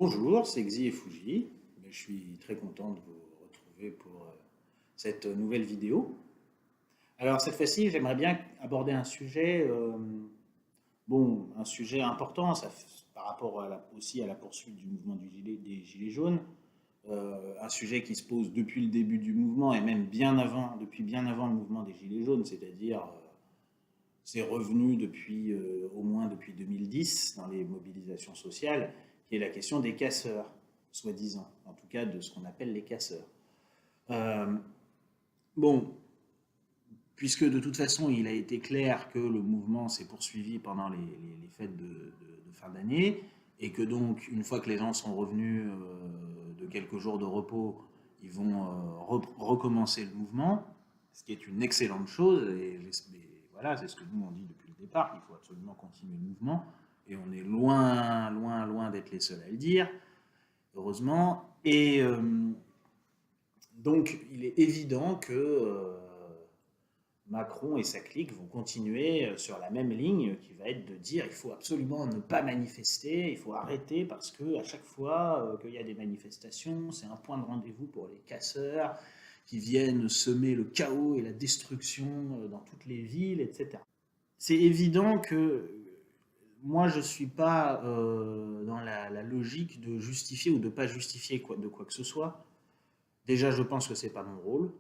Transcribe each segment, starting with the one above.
Bonjour, c'est Xi et Fuji. Je suis très content de vous retrouver pour cette nouvelle vidéo. Alors cette fois-ci, j'aimerais bien aborder un sujet, un sujet important par rapport aussi à la poursuite du mouvement des Gilets jaunes. Un sujet qui se pose depuis le début du mouvement et même bien avant, depuis bien avant le mouvement des Gilets jaunes, c'est-à-dire c'est revenu au moins depuis 2010 dans les mobilisations sociales, qui est la question des casseurs, soi-disant, en tout cas de ce qu'on appelle les casseurs. Euh, bon, puisque de toute façon il a été clair que le mouvement s'est poursuivi pendant les fêtes de fin d'année, et que donc une fois que les gens sont revenus de quelques jours de repos, ils vont recommencer le mouvement, ce qui est une excellente chose, et voilà, c'est ce que nous on dit depuis le départ, qu'il faut absolument continuer le mouvement, et on est loin, loin, loin d'être les seuls à le dire, heureusement. Et donc il est évident que Macron et sa clique vont continuer sur la même ligne qui va être de dire il faut absolument ne pas manifester, il faut arrêter parce que à chaque fois qu'il y a des manifestations, c'est un point de rendez-vous pour les casseurs qui viennent semer le chaos et la destruction dans toutes les villes, etc. C'est évident que moi je ne suis pas dans la logique de justifier ou de ne pas justifier de quoi que ce soit. Déjà, je pense que ce n'est pas mon rôle.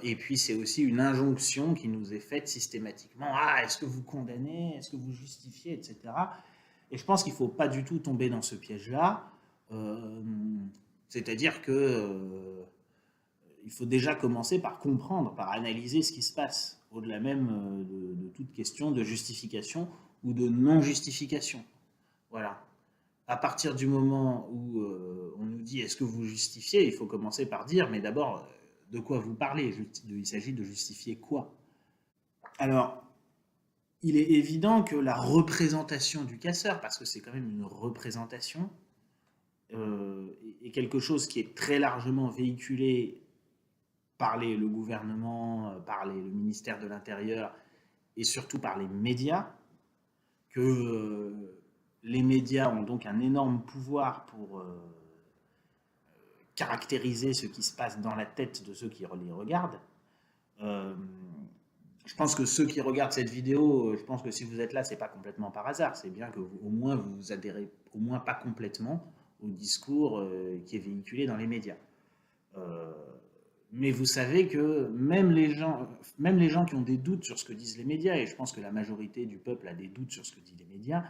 Et puis c'est aussi une injonction qui nous est faite systématiquement. Ah, est-ce que vous condamnez? Est-ce que vous justifiez? Etc. Et je pense qu'il ne faut pas du tout tomber dans ce piège-là. Euh, C'est-à-dire que il faut déjà commencer par comprendre, par analyser ce qui se passe, au-delà même de toute question de justification ou de non-justification. Voilà. À partir du moment où on nous dit est-ce que vous justifiez, il faut commencer par dire mais d'abord de quoi vous parlez, il s'agit de justifier quoi. Alors, il est évident que la représentation du casseur, parce que c'est quand même une représentation, est quelque chose qui est très largement véhiculé par le gouvernement, par le ministère de l'Intérieur et surtout par les médias, que les médias ont donc un énorme pouvoir pour caractériser ce qui se passe dans la tête de ceux qui les regardent. Euh, je pense que ceux qui regardent cette vidéo, je pense que si vous êtes là, c'est pas complètement par hasard. C'est bien que au moins vous adhérez, au moins pas complètement, au discours qui est véhiculé dans les médias. Euh, mais vous savez que même les gens qui ont des doutes sur ce que disent les médias, et je pense que la majorité du peuple a des doutes sur ce que disent les médias,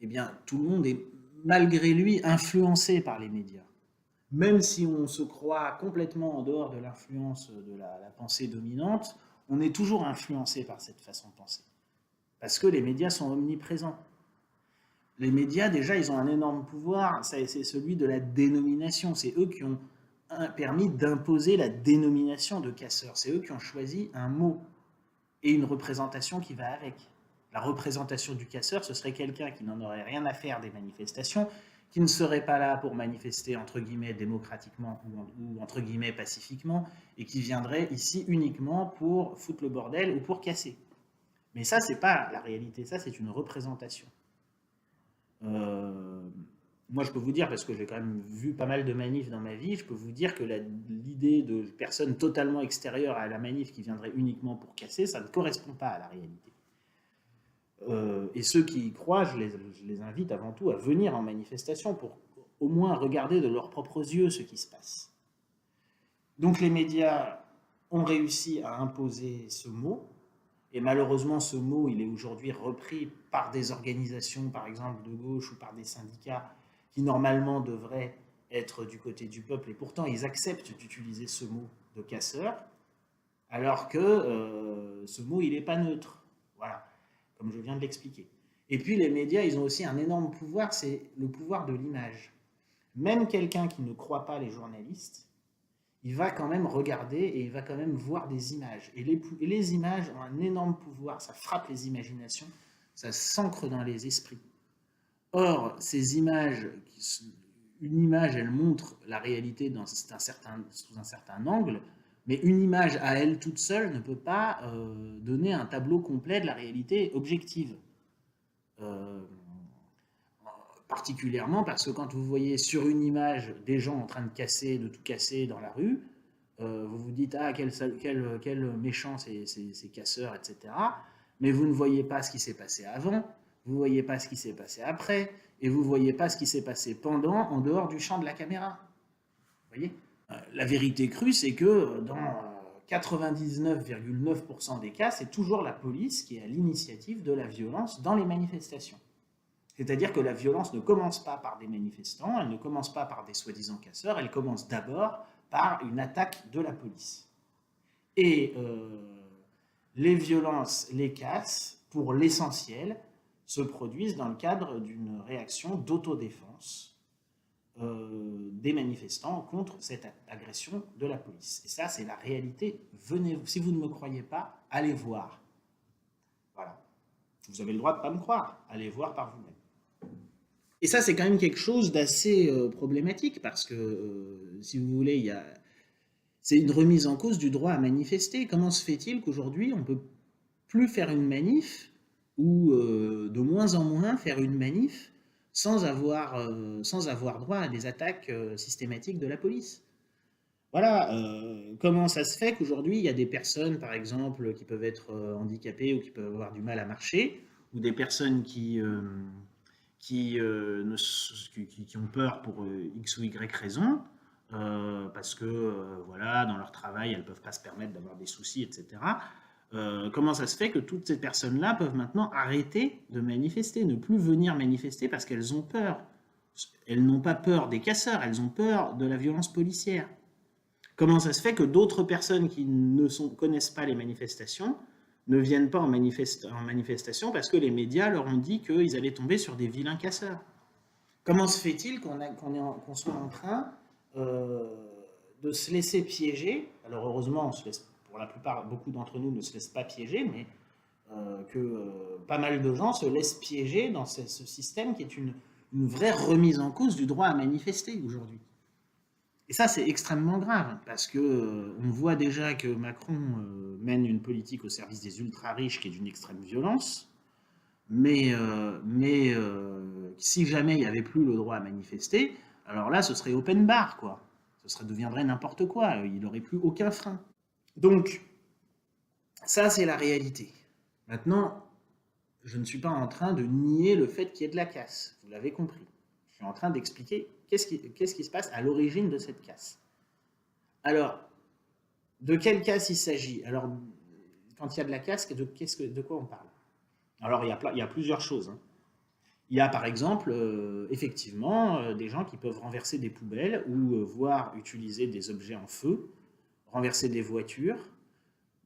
eh bien tout le monde est malgré lui influencé par les médias. Même si on se croit complètement en dehors de l'influence de la pensée dominante, on est toujours influencé par cette façon de penser. Parce que les médias sont omniprésents. Les médias, déjà, ils ont un énorme pouvoir, c'est celui de la dénomination. C'est eux qui ont permis d'imposer la dénomination de casseur. C'est eux qui ont choisi un mot et une représentation qui va avec. La représentation du casseur, ce serait quelqu'un qui n'en aurait rien à faire des manifestations, qui ne serait pas là pour manifester entre guillemets démocratiquement ou entre guillemets pacifiquement, et qui viendrait ici uniquement pour foutre le bordel ou pour casser. Mais ça, c'est pas la réalité, ça c'est une représentation. Euh, Moi, je peux vous dire, parce que j'ai quand même vu pas mal de manifs dans ma vie, je peux vous dire que l'idée de personnes totalement extérieures à la manif qui viendraient uniquement pour casser, ça ne correspond pas à la réalité. Et ceux qui y croient, je les invite avant tout à venir en manifestation pour au moins regarder de leurs propres yeux ce qui se passe. Donc les médias ont réussi à imposer ce mot, et malheureusement ce mot il est aujourd'hui repris par des organisations par exemple de gauche ou par des syndicats qui normalement devraient être du côté du peuple, et pourtant ils acceptent d'utiliser ce mot de casseur, alors que ce mot il n'est pas neutre. Voilà, comme je viens de l'expliquer. Et puis les médias, ils ont aussi un énorme pouvoir, c'est le pouvoir de l'image. Même quelqu'un qui ne croit pas les journalistes, il va quand même regarder et il va quand même voir des images. Et les images ont un énorme pouvoir, ça frappe les imaginations, ça s'ancre dans les esprits. Or, ces images, une image, elle montre la réalité sous un certain angle, mais une image à elle toute seule ne peut pas donner un tableau complet de la réalité objective. Euh, particulièrement parce que quand vous voyez sur une image des gens en train de tout casser dans la rue, vous vous dites ah quel méchant ces casseurs, etc. Mais vous ne voyez pas ce qui s'est passé avant, vous ne voyez pas ce qui s'est passé après, et vous ne voyez pas ce qui s'est passé pendant, en dehors du champ de la caméra. Vous voyez? La vérité crue, c'est que dans 99,9% des cas, c'est toujours la police qui est à l'initiative de la violence dans les manifestations. C'est-à-dire que la violence ne commence pas par des manifestants, elle ne commence pas par des soi-disant casseurs, elle commence d'abord par une attaque de la police. Et les violences, les casses, pour l'essentiel, se produisent dans le cadre d'une réaction d'autodéfense des manifestants contre cette agression de la police. Et ça, c'est la réalité. Venez, si vous ne me croyez pas, allez voir. Voilà. Vous avez le droit de ne pas me croire. Allez voir par vous-même. Et ça, c'est quand même quelque chose d'assez problématique parce que, si vous voulez, c'est une remise en cause du droit à manifester. Comment se fait-il qu'aujourd'hui, on ne peut plus faire une manif ou de moins en moins faire une manif sans avoir droit à des attaques systématiques de la police? Voilà, comment ça se fait qu'aujourd'hui, il y a des personnes, par exemple, qui peuvent être handicapées ou qui peuvent avoir du mal à marcher, ou des personnes qui ont peur pour X ou Y raison, parce que, voilà, dans leur travail, elles ne peuvent pas se permettre d'avoir des soucis, etc. Comment ça se fait que toutes ces personnes-là peuvent maintenant arrêter de manifester, ne plus venir manifester parce qu'elles ont peur? Elles n'ont pas peur des casseurs, elles ont peur de la violence policière. Comment ça se fait que d'autres personnes qui ne connaissent pas les manifestations ne viennent pas en manifestation parce que les médias leur ont dit qu'ils allaient tomber sur des vilains casseurs? Comment se fait-il qu'on soit en train de se laisser piéger? Alors heureusement, pour la plupart, beaucoup d'entre nous ne se laissent pas piéger, mais que pas mal de gens se laissent piéger dans ce système qui est une vraie remise en cause du droit à manifester aujourd'hui. Et ça, c'est extrêmement grave, parce que on voit déjà que Macron mène une politique au service des ultra-riches qui est d'une extrême violence, mais si jamais il n'y avait plus le droit à manifester, alors là, ce serait open bar, quoi. Deviendrait n'importe quoi, il n'aurait plus aucun frein. Donc, ça, c'est la réalité. Maintenant, je ne suis pas en train de nier le fait qu'il y ait de la casse, vous l'avez compris. Je suis en train d'expliquer qu'est-ce qui se passe à l'origine de cette casse. Alors, de quelle casse il s'agit? Alors, quand il y a de la casse, de quoi on parle? Alors, il y a plusieurs choses. Il y a par exemple, effectivement, des gens qui peuvent renverser des poubelles ou voire utiliser des objets en feu, renverser des voitures,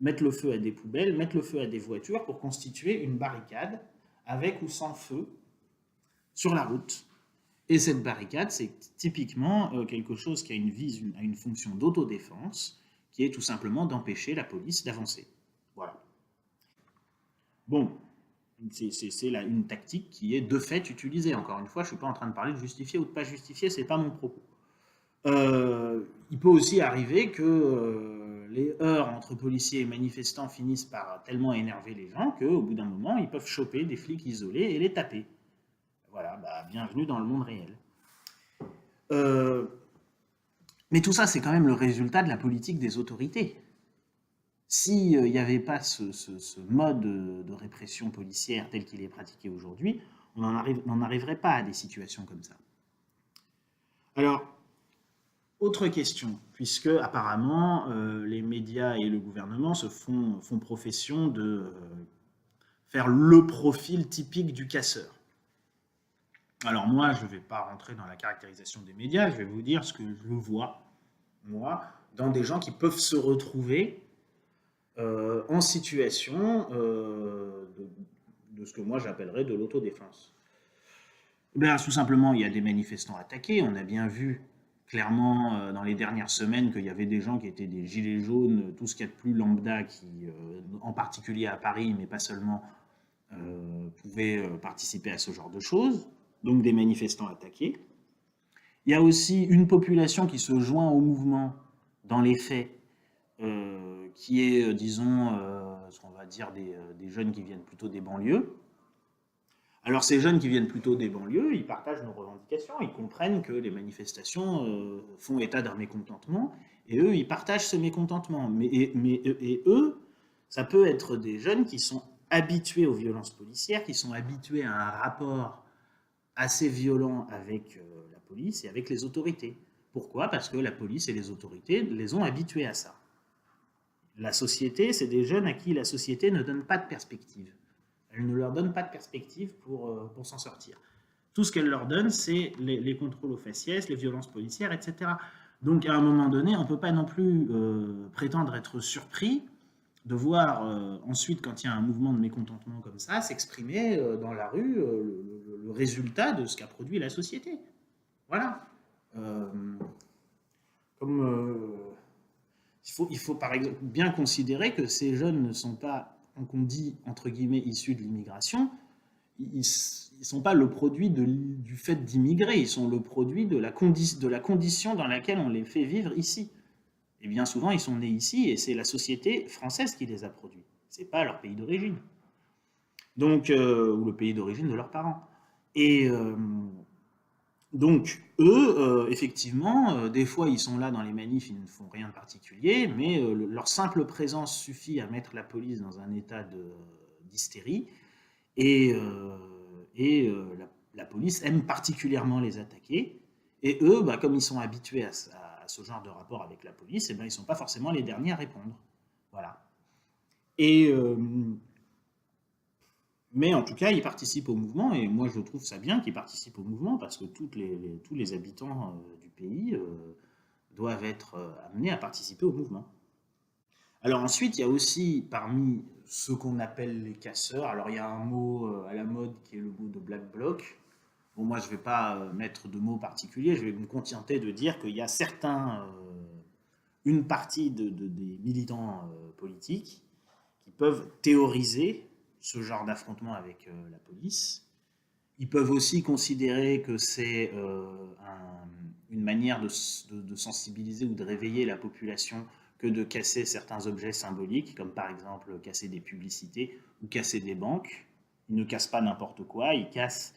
mettre le feu à des poubelles, mettre le feu à des voitures pour constituer une barricade avec ou sans feu sur la route. Et cette barricade, c'est typiquement quelque chose qui a une fonction d'autodéfense, qui est tout simplement d'empêcher la police d'avancer. Voilà. Bon, c'est une tactique qui est de fait utilisée. Encore une fois, je ne suis pas en train de parler de justifier ou de pas justifier, ce n'est pas mon propos. Il peut aussi arriver que les heurts entre policiers et manifestants finissent par tellement énerver les gens qu'au bout d'un moment, ils peuvent choper des flics isolés et les taper. Voilà, bienvenue dans le monde réel. Mais tout ça, c'est quand même le résultat de la politique des autorités. S'il n'y avait pas ce mode de répression policière tel qu'il est pratiqué aujourd'hui, on n'en arriverait pas à des situations comme ça. Alors, autre question, puisque apparemment les médias et le gouvernement font profession de faire le profil typique du casseur. Alors moi, je ne vais pas rentrer dans la caractérisation des médias, je vais vous dire ce que je vois, moi, dans des gens qui peuvent se retrouver en situation de ce que moi j'appellerais de l'autodéfense. Tout simplement, il y a des manifestants attaqués, on a bien vu clairement dans les dernières semaines qu'il y avait des gens qui étaient des gilets jaunes, tout ce qu'il y a de plus lambda, qui, en particulier à Paris, mais pas seulement, pouvaient participer à ce genre de choses. Donc des manifestants attaqués. Il y a aussi une population qui se joint au mouvement dans les faits, qui est, disons, ce qu'on va dire des jeunes qui viennent plutôt des banlieues. Alors ces jeunes qui viennent plutôt des banlieues, ils partagent nos revendications, ils comprennent que les manifestations font état d'un mécontentement, et eux, ils partagent ce mécontentement. Et eux, ça peut être des jeunes qui sont habitués aux violences policières, qui sont habitués à un rapport assez violent avec la police et avec les autorités. Pourquoi? Parce que la police et les autorités les ont habitués à ça. La société, c'est des jeunes à qui la société ne donne pas de perspective. Elle ne leur donne pas de perspective pour s'en sortir. Tout ce qu'elle leur donne, c'est les contrôles aux faciès, les violences policières, etc. Donc à un moment donné, on ne peut pas non plus prétendre être surpris de voir ensuite, quand il y a un mouvement de mécontentement comme ça, s'exprimer dans la rue le résultat de ce qu'a produit la société. Voilà. Comme il faut par exemple bien considérer que ces jeunes ne sont pas, qu'on dit entre guillemets issus de l'immigration, ils ne sont pas le produit du fait d'immigrer, ils sont le produit de la condition dans laquelle on les fait vivre ici. Et bien souvent, ils sont nés ici et c'est la société française qui les a produits. Ce n'est pas leur pays d'origine. Donc, ou le pays d'origine de leurs parents. Et donc, eux, effectivement, des fois, ils sont là dans les manifs, ils ne font rien de particulier, mais leur simple présence suffit à mettre la police dans un état d'hystérie. Et la police aime particulièrement les attaquer. Et eux, bah, comme ils sont habitués à ce genre de rapport avec la police, eh ben, ils ne sont pas forcément les derniers à répondre. Voilà. Et, mais en tout cas, ils participent au mouvement, et moi je trouve ça bien qu'ils participent au mouvement, parce que tous les habitants du pays doivent être amenés à participer au mouvement. Alors ensuite, il y a aussi parmi ceux qu'on appelle les casseurs, alors il y a un mot à la mode qui est le mot de Black Bloc. Bon, moi je ne vais pas mettre de mots particuliers, je vais me contenter de dire qu'il y a une partie des militants politiques qui peuvent théoriser ce genre d'affrontement avec la police. Ils peuvent aussi considérer que c'est une manière de sensibiliser ou de réveiller la population que de casser certains objets symboliques, comme par exemple casser des publicités ou casser des banques. Ils ne cassent pas n'importe quoi, ils cassent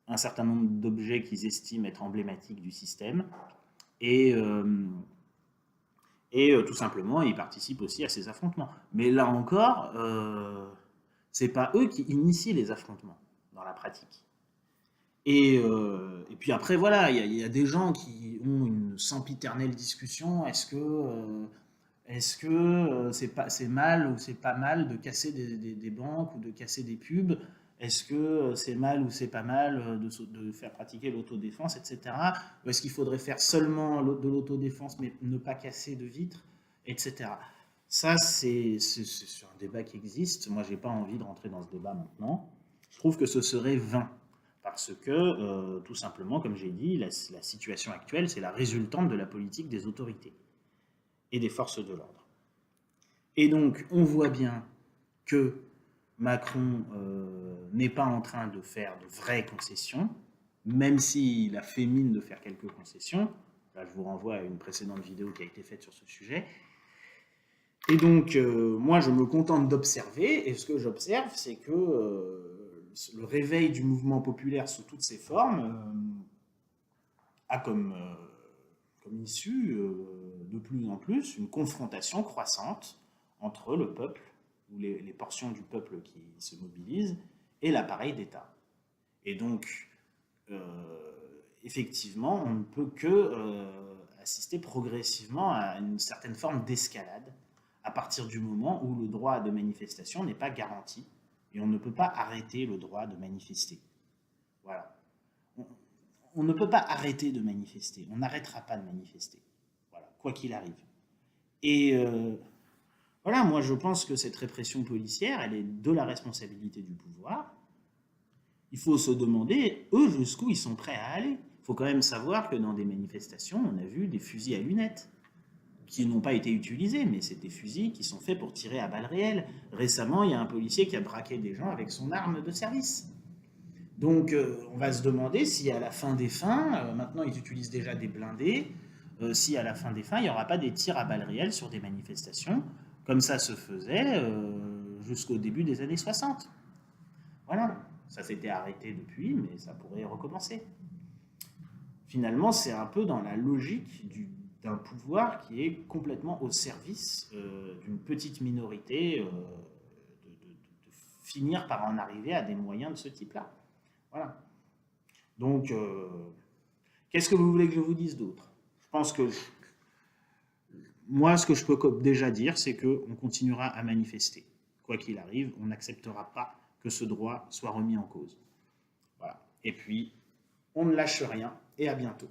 un certain nombre d'objets qu'ils estiment être emblématiques du système. Et tout simplement, ils participent aussi à ces affrontements. Mais là encore, c'est pas eux qui initient les affrontements dans la pratique. Et puis après, voilà, il y a des gens qui ont une sempiternelle discussion. Est-ce que c'est mal ou c'est pas mal de casser des banques ou de casser des pubs? Est-ce que c'est mal ou c'est pas mal de faire pratiquer l'autodéfense, etc. Ou est-ce qu'il faudrait faire seulement de l'autodéfense mais ne pas casser de vitres, etc. Ça, c'est un débat qui existe. Moi, je n'ai pas envie de rentrer dans ce débat maintenant. Je trouve que ce serait vain. Parce que, tout simplement, comme j'ai dit, la situation actuelle, c'est la résultante de la politique des autorités et des forces de l'ordre. Et donc, on voit bien que Macron n'est pas en train de faire de vraies concessions, même s'il a fait mine de faire quelques concessions. Là, je vous renvoie à une précédente vidéo qui a été faite sur ce sujet. Et donc, moi, je me contente d'observer, et ce que j'observe, c'est que le réveil du mouvement populaire sous toutes ses formes a comme issue, de plus en plus, une confrontation croissante entre le peuple, ou les portions du peuple qui se mobilisent, et l'appareil d'État. Et donc, effectivement, on ne peut que assister progressivement à une certaine forme d'escalade, à partir du moment où le droit de manifestation n'est pas garanti, et on ne peut pas arrêter le droit de manifester. Voilà. On ne peut pas arrêter de manifester, on n'arrêtera pas de manifester, voilà, quoi qu'il arrive. Et voilà, moi je pense que cette répression policière, elle est de la responsabilité du pouvoir. Il faut se demander, eux, jusqu'où ils sont prêts à aller. Il faut quand même savoir que dans des manifestations, on a vu des fusils à lunettes, qui n'ont pas été utilisés, mais c'est des fusils qui sont faits pour tirer à balles réelles. Récemment, il y a un policier qui a braqué des gens avec son arme de service. Donc, on va se demander si à la fin des fins, maintenant ils utilisent déjà des blindés, si à la fin des fins, il n'y aura pas des tirs à balles réelles sur des manifestations, comme ça se faisait jusqu'au début des années 60. Voilà. Ça s'était arrêté depuis, mais ça pourrait recommencer. Finalement, c'est un peu dans la logique d'un pouvoir qui est complètement au service d'une petite minorité, de finir par en arriver à des moyens de ce type-là. Voilà. Donc, qu'est-ce que vous voulez que je vous dise d'autre? Je pense que moi, ce que je peux déjà dire, c'est qu'on continuera à manifester. Quoi qu'il arrive, on n'acceptera pas que ce droit soit remis en cause. Voilà. Et puis, on ne lâche rien et à bientôt.